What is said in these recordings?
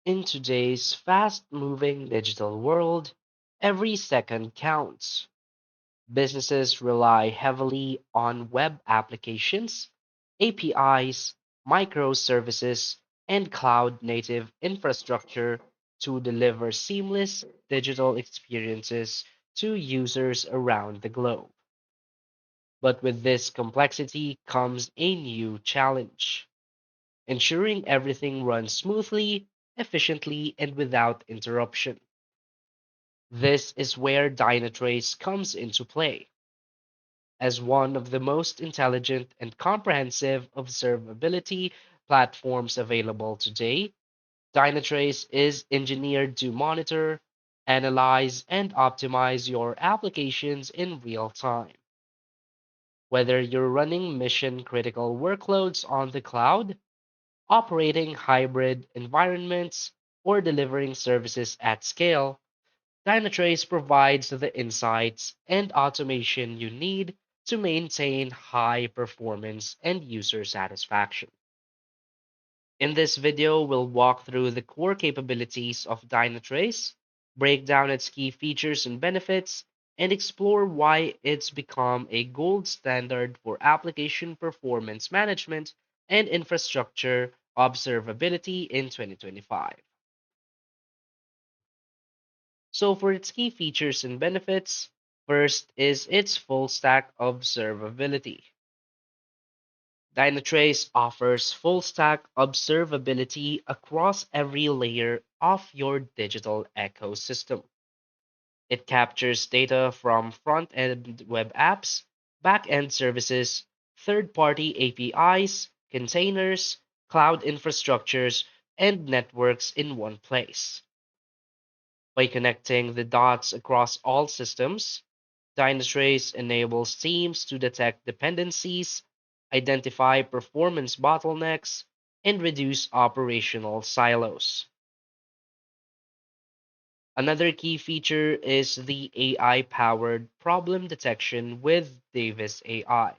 In today's fast moving digital world, every second counts. Businesses rely heavily on web applications, APIs, microservices, and cloud native infrastructure to deliver seamless digital experiences to users around the globe. But with this complexity comes a new challenge: ensuring everything runs smoothly, efficiently, and without interruption. This is where Dynatrace comes into play. As one of the most intelligent and comprehensive observability platforms available today, Dynatrace is engineered to monitor, analyze, and optimize your applications in real time. Whether you're running mission critical workloads on the cloud, operating hybrid environments, or delivering services at scale, Dynatrace provides the insights and automation you need to maintain high performance and user satisfaction. In this video, we'll walk through the core capabilities of Dynatrace, break down its key features and benefits, and explore why it's become a gold standard for application performance management and infrastructure observability in 2025. So, for its key features and benefits, first is its full stack observability. Dynatrace offers full stack observability across every layer of your digital ecosystem. It captures data from front end web apps, back end services, third party APIs, containers, cloud infrastructures, and networks in one place. By connecting the dots across all systems, Dynatrace enables teams to detect dependencies, identify performance bottlenecks, and reduce operational silos. Another key feature is the AI powered problem detection with Davis AI.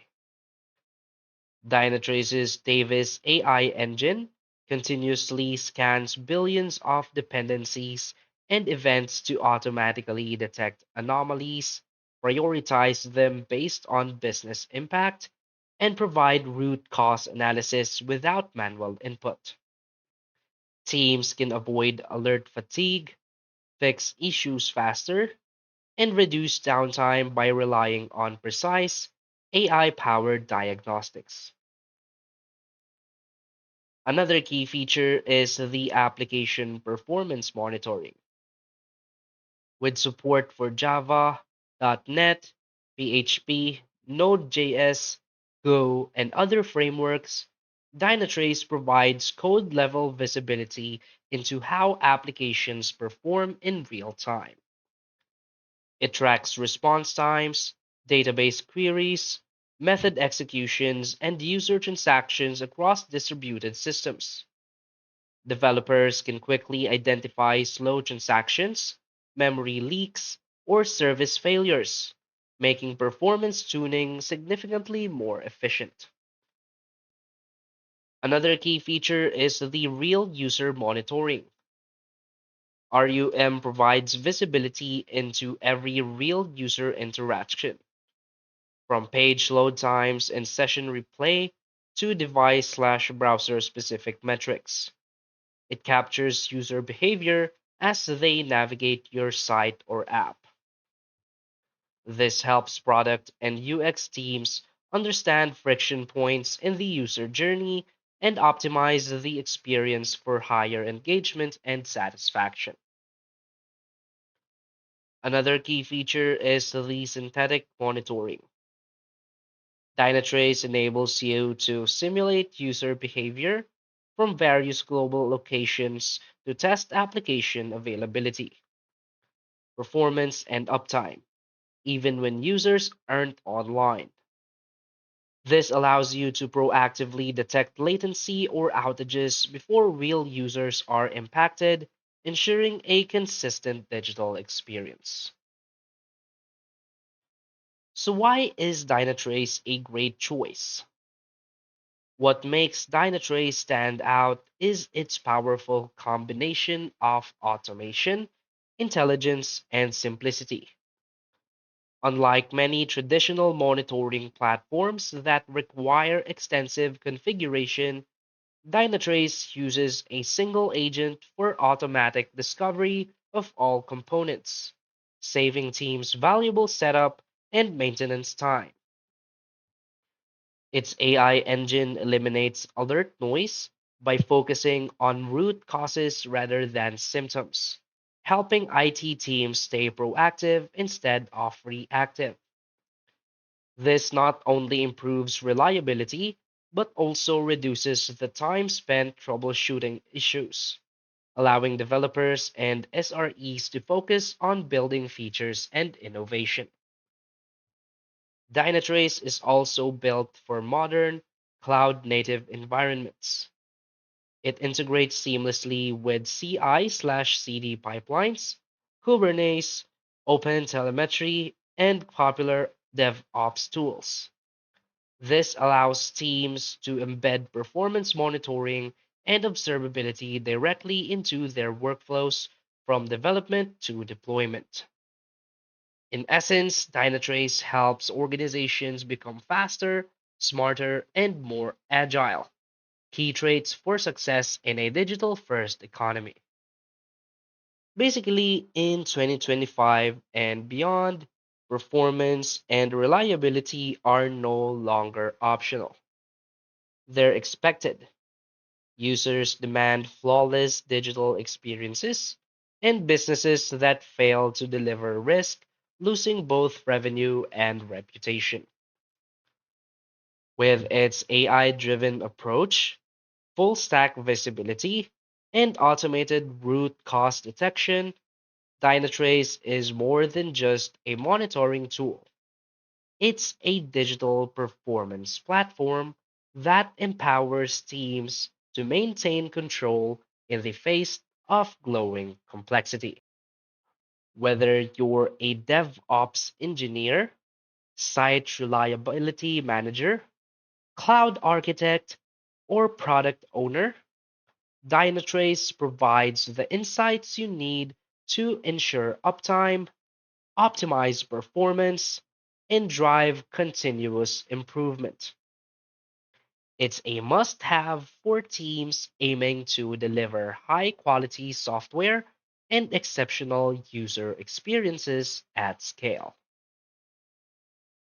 Dynatrace's Davis AI engine continuously scans billions of dependencies and events to automatically detect anomalies, prioritize them based on business impact, and provide root cause analysis without manual input. Teams can avoid alert fatigue, fix issues faster, and reduce downtime by relying on precise AI powered diagnostics. Another key feature is the application performance monitoring. With support for Java, .NET, PHP, Node.js, Go, and other frameworks, Dynatrace provides code level visibility into how applications perform in real time. It tracks response times, database queries, method executions, and user transactions across distributed systems. Developers can quickly identify slow transactions, memory leaks, or service failures, making performance tuning significantly more efficient. Another key feature is the real user monitoring. RUM provides visibility into every real user interaction, from page load times and session replay to device/browser specific metrics. It captures user behavior as they navigate your site or app. This helps product and UX teams understand friction points in the user journey and optimize the experience for higher engagement and satisfaction. Another key feature is the synthetic monitoring. Dynatrace enables you to simulate user behavior from various global locations to test application availability, performance, and uptime, even when users aren't online. This allows you to proactively detect latency or outages before real users are impacted, ensuring a consistent digital experience. So, why is Dynatrace a great choice? What makes Dynatrace stand out is its powerful combination of automation, intelligence, and simplicity. Unlike many traditional monitoring platforms that require extensive configuration, Dynatrace uses a single agent for automatic discovery of all components, saving teams valuable setup and maintenance time. Its AI engine eliminates alert noise by focusing on root causes rather than symptoms, helping IT teams stay proactive instead of reactive. This not only improves reliability, but also reduces the time spent troubleshooting issues, allowing developers and SREs to focus on building features and innovation. Dynatrace is also built for modern, cloud native environments. It integrates seamlessly with CI/CD pipelines, Kubernetes, OpenTelemetry, and popular DevOps tools. This allows teams to embed performance monitoring and observability directly into their workflows from development to deployment. In essence, Dynatrace helps organizations become faster, smarter, and more agile, key traits for success in a digital first economy. Basically, in 2025 and beyond, performance and reliability are no longer optional. They're expected. Users demand flawless digital experiences, and businesses that fail to deliver risk losing both revenue and reputation. With its AI driven approach, full stack visibility, and automated root cause detection, Dynatrace is more than just a monitoring tool. It's a digital performance platform that empowers teams to maintain control in the face of growing complexity. Whether you're a DevOps engineer, site reliability manager, cloud architect, or product owner, Dynatrace provides the insights you need to ensure uptime, optimize performance, and drive continuous improvement. It's a must have for teams aiming to deliver high quality software and exceptional user experiences at scale.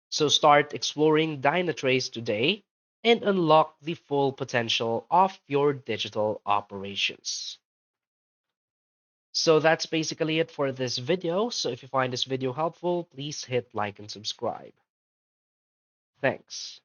So start exploring Dynatrace today and unlock the full potential of your digital operations. So that's basically it for this video. So if you find this video helpful, please hit like and subscribe. Thanks.